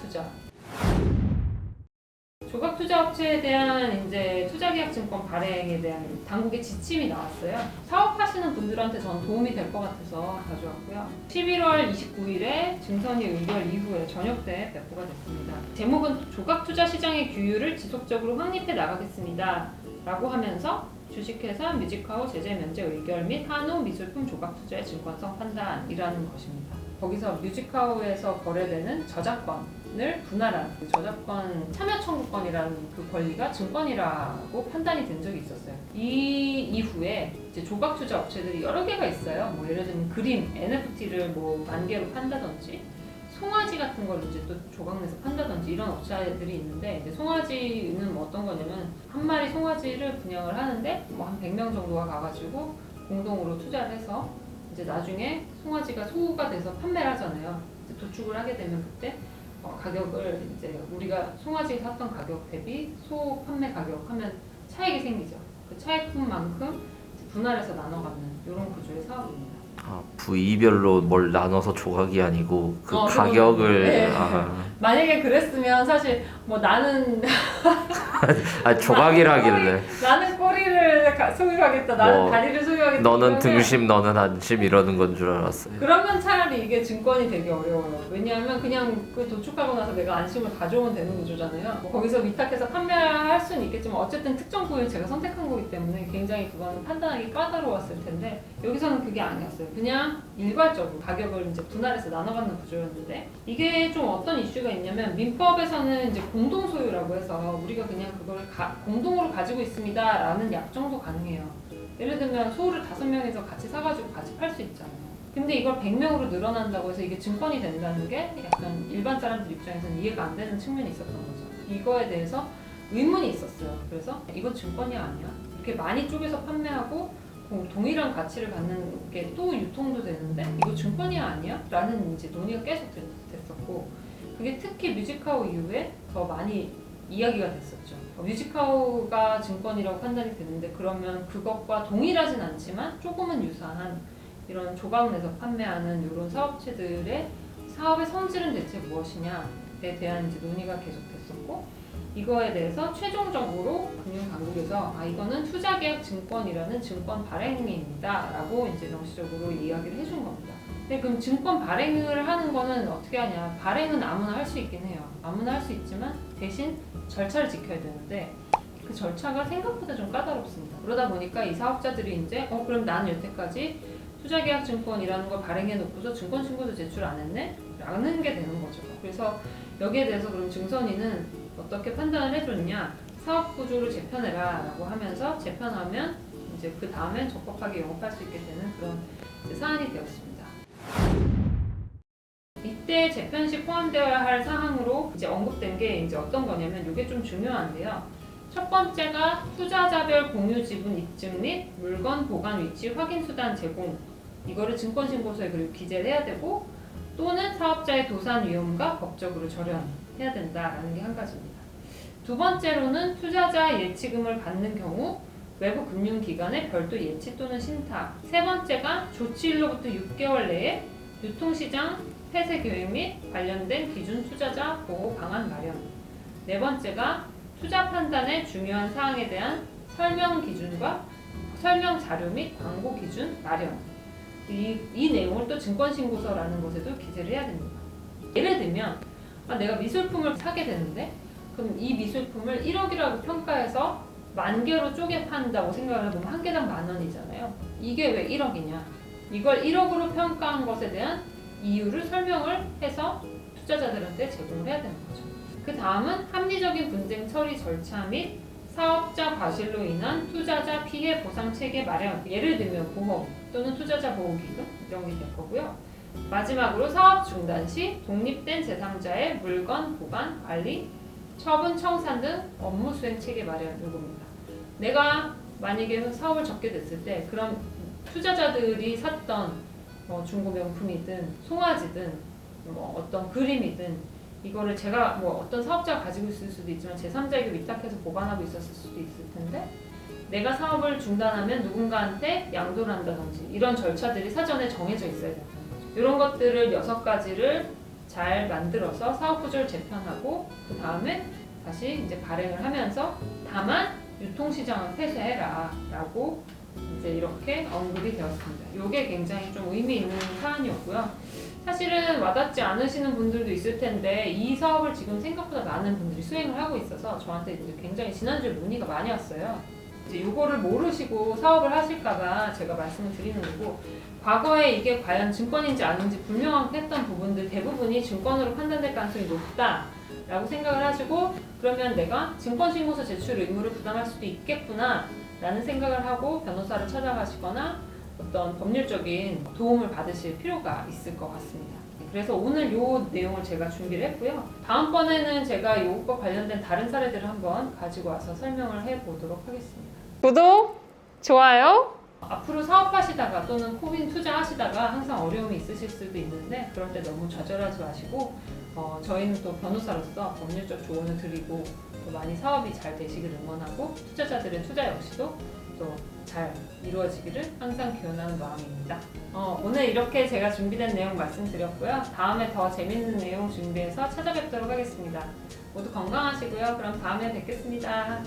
투자. 조각 투자 업체에 대한 이제 투자계약증권 발행에 대한 당국의 지침이 나왔어요. 사업하시는 분들한테 전 도움이 될 것 같아서 가져왔고요. 11월 29일에 증선위 의결 이후에 저녁 때 배포가 됐습니다. 제목은 조각 투자 시장의 규율을 지속적으로 확립해 나가겠습니다. 라고 하면서 주식회사 뮤직하우 제재 면제 의결 및 한우 미술품 조각 투자의 증권성 판단이라는 것입니다. 거기서 뮤직하우에서 거래되는 저작권을 분할한 저작권 참여 청구권이라는 그 권리가 증권이라고 판단이 된 적이 있었어요. 이 이후에 이제 조각 투자 업체들이 여러 개가 있어요. 뭐 예를 들면 그림, NFT를 뭐 10,000개로 판다든지, 송아지 같은 걸 이제 또 조각 내서 판다든지 이런 업체들이 있는데, 이제 송아지는 뭐 어떤 거냐면 한 마리 송아지를 분양을 하는데 뭐 한 100명 정도가 가가지고 공동으로 투자를 해서 이제 나중에 송아지가 소가 돼서 판매를 하잖아요. 이제 도축을 하게 되면 그때 가격을 이제 우리가 송아지 샀던 가격 대비 소 판매 가격 하면 차익이 생기죠. 그 차익분만큼 분할해서 나눠 갖는 이런 구조의 사업입니다. 부위별로 뭘 나눠서 조각이 아니고 그 가격을 네. 만약에 그랬으면 사실 뭐 나는 조각이라길래 나는 꼬리를 소유하겠다, 나는 뭐, 다리를 소유하겠다, 너는 이러면 등심 너는 안심 이러는 건 줄 알았어요. 그러면 차라리 이게 증권이 되게 어려워요. 왜냐하면 그냥 그 도축하고 나서 내가 안심을 가져오면 되는 구조잖아요. 뭐 거기서 위탁해서 판매할 수는 있겠지만 어쨌든 특정 부위를 제가 선택한 거기 때문에 굉장히 그거는 판단하기 까다로웠을 텐데, 여기서는 그게 아니었어요. 그냥 일괄적으로 가격을 이제 분할해서 나눠받는 구조였는데, 이게 좀 어떤 이슈가 있냐면 민법에서는 이제 공동 소유라고 해서 우리가 그냥 그걸 공동으로 가지고 있습니다라는 약정도 가능해요. 예를 들면 소를 5명이서 같이 사가지고 같이 팔 수 있잖아요. 근데 이걸 100명으로 늘어난다고 해서 이게 증권이 된다는 게 약간 일반 사람들 입장에서는 이해가 안 되는 측면이 있었던 거죠. 이거에 대해서 의문이 있었어요. 그래서 이건 증권이 아니야? 이렇게 많이 쪼개서 판매하고 동일한 가치를 갖는 게 또 유통도 되는데 이거 증권이 아니야? 라는 이제 논의가 계속 됐었고, 그게 특히 뮤직하우 이후에 더 많이 이야기가 됐었죠. 뮤직하우가 증권이라고 판단이 되는데 그러면 그것과 동일하진 않지만 조금은 유사한 이런 조각 내서 판매하는 이런 사업체들의 사업의 성질은 대체 무엇이냐에 대한 이제 논의가 계속됐었고, 이거에 대해서 최종적으로 금융당국에서 이거는 투자계약 증권이라는 증권 발행입니다 라고 이제 명시적으로 이야기를 해준 겁니다. 근데 그럼 증권 발행을 하는 거는 어떻게 하냐? 발행은 아무나 할 수 있긴 해요. 아무나 할 수 있지만 대신 절차를 지켜야 되는데 그 절차가 생각보다 좀 까다롭습니다. 그러다 보니까 이 사업자들이 이제 그럼 나는 여태까지 투자계약증권이라는 걸 발행해 놓고서 증권신고도 제출 안 했네? 라는 게 되는 거죠. 그래서 여기에 대해서 그럼 증선위는 어떻게 판단을 해줬냐? 사업구조를 재편해라 라고 하면서 재편하면 이제 그 다음엔 적법하게 영업할 수 있게 되는 그런 이제 사안이 되었습니다. 이때 재편 시 포함되어야 할 사항으로 이제 언급된 게 이제 어떤 거냐면, 이게 좀 중요한데요. 첫 번째가 투자자별 공유 지분 입증 및 물건 보관 위치 확인 수단 제공, 이거를 증권신고서에 그리고 기재를 해야 되고, 또는 사업자의 도산 위험과 법적으로 절연해야 된다라는 게 한 가지입니다. 두 번째로는 투자자 예치금을 받는 경우 외부 금융기관의 별도 예치 또는 신탁. 세 번째가 조치일로부터 6개월 내에 유통시장 폐쇄 계획 및 관련된 기준 투자자 보호 방안 마련. 네 번째가 투자 판단의 중요한 사항에 대한 설명 기준과 설명 자료 및 광고 기준 마련. 이 내용을 또 증권신고서라는 것에도 기재를 해야 됩니다. 예를 들면 내가 미술품을 사게 되는데, 그럼 이 미술품을 1억이라고 평가해서 10,000개로 쪼개 판다고 생각을 해보면 한 개당 10,000원이잖아요. 이게 왜 1억이냐? 이걸 1억으로 평가한 것에 대한 이유를 설명을 해서 투자자들한테 제공을 해야 되는 거죠. 그 다음은 합리적인 분쟁 처리 절차 및 사업자 과실로 인한 투자자 피해 보상 체계 마련. 예를 들면 보험 또는 투자자 보호기금 이런 게 될 거고요. 마지막으로 사업 중단 시 독립된 제3자의 물건 보관, 관리, 처분, 청산 등 업무 수행 체계 마련 요겁니다. 내가 만약에 사업을 접게 됐을 때 그럼 투자자들이 샀던 중고 명품이든 송아지든 어떤 그림이든 이거를 제가 어떤 사업자가 가지고 있을 수도 있지만 제3자에게 위탁해서 보관하고 있었을 수도 있을 텐데, 내가 사업을 중단하면 누군가한테 양도를 한다든지 이런 절차들이 사전에 정해져 있어야 된다는 거죠. 이런 것들을 6가지를 잘 만들어서 사업 구조를 재편하고 그 다음에 다시 이제 발행을 하면서 다만 유통시장은 폐쇄해라라고 이제 이렇게 언급이 되었습니다. 이게 굉장히 좀 의미 있는 사안이었고요. 사실은 와닿지 않으시는 분들도 있을 텐데 이 사업을 지금 생각보다 많은 분들이 수행을 하고 있어서 저한테 이제 굉장히 지난주에 문의가 많이 왔어요. 이제 이거를 모르시고 사업을 하실까봐 제가 말씀을 드리는 거고, 과거에 이게 과연 증권인지 아닌지 불명확했던 부분들 대부분이 증권으로 판단될 가능성이 높다라고 생각을 하시고, 그러면 내가 증권신고서 제출 의무를 부담할 수도 있겠구나 라는 생각을 하고 변호사를 찾아가시거나 어떤 법률적인 도움을 받으실 필요가 있을 것 같습니다. 그래서 오늘 이 내용을 제가 준비를 했고요. 다음번에는 제가 이것과 관련된 다른 사례들을 한번 가지고 와서 설명을 해보도록 하겠습니다. 구독, 좋아요. 앞으로 사업하시다가 또는 코인 투자하시다가 항상 어려움이 있으실 수도 있는데 그럴 때 너무 좌절하지 마시고 저희는 또 변호사로서 법률적 조언을 드리고 또 많이 사업이 잘 되시길 응원하고 투자자들의 투자 역시도 또 잘 이루어지기를 항상 기원하는 마음입니다. 오늘 이렇게 제가 준비된 내용 말씀드렸고요. 다음에 더 재밌는 내용 준비해서 찾아뵙도록 하겠습니다. 모두 건강하시고요. 그럼 다음에 뵙겠습니다.